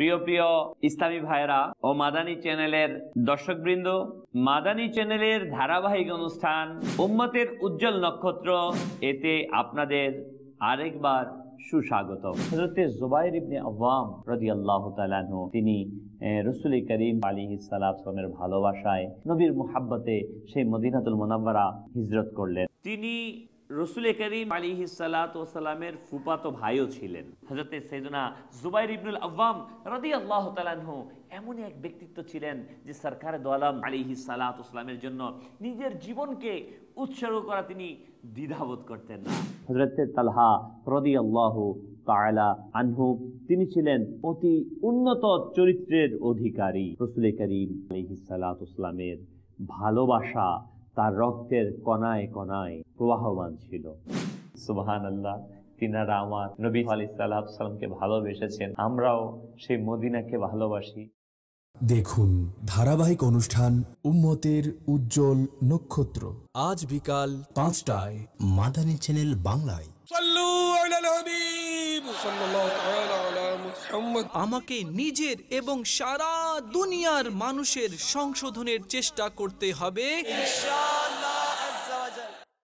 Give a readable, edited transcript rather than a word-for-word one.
প্রিয় প্রিয় ইসলামী ভাইরা ও মাদানী চ্যানেলের দর্শকবৃন্দ, মাদানী চ্যানেলের ধারাবাহিক অনুষ্ঠান উম্মতের উজ্জ্বল নক্ষত্র, এতে আপনাদের আরেকবার সুস্বাগত। হযরত জুবাইর ইবনে আওয়াম রাদিয়াল্লাহু তাআলা আনহু, তিনি রাসূল করিম আলাইহিস সালামের ভালোবাসায়, নবীর মুহাব্বতে সেই মদিনাতুল মুনাওয়ারা হিজরত করলেন। তিনি রাসূল করিম আলাইহিস সালামের ফুফাতো ভাইও ছিলেন। হযরত সাইয়েদনা জুবাইর ইবনুল আওয়াম রাদিয়াল্লাহু তাআলা আনহু এমন এক ব্যক্তিত্ব ছিলেন যে সরকার দো আলম আলাইহিস সালামের জন্য নিজের জীবনকে উৎসর্গ করা তিনি দ্বিধাবোধ করতেন না। হযরত তালহা রাদিয়াল্লাহু তাআলা আনহু, তিনি ছিলেন অতি উন্নত চরিত্রের অধিকারী। রাসূল করিম আলাইহিস সালামের ভালোবাসা তার রক্তের কণায় কণায় প্রবাহমান ছিল। সুবহানাল্লাহ, তিনারা আমার নবী আলাইহিস সালামকে ভালোবেসেছেন, আমরাও সেই মদিনাকে ভালোবাসি। দেখুন ধারাবাহিক অনুষ্ঠান উম্মতের উজ্জ্বল নক্ষত্র, আজ বিকাল 5টায় মাদানী চ্যানেল বাংলায়। আমাকে নিজের এবং সারা দুনিয়ার মানুষের সংশোধনের চেষ্টা করতে হবে।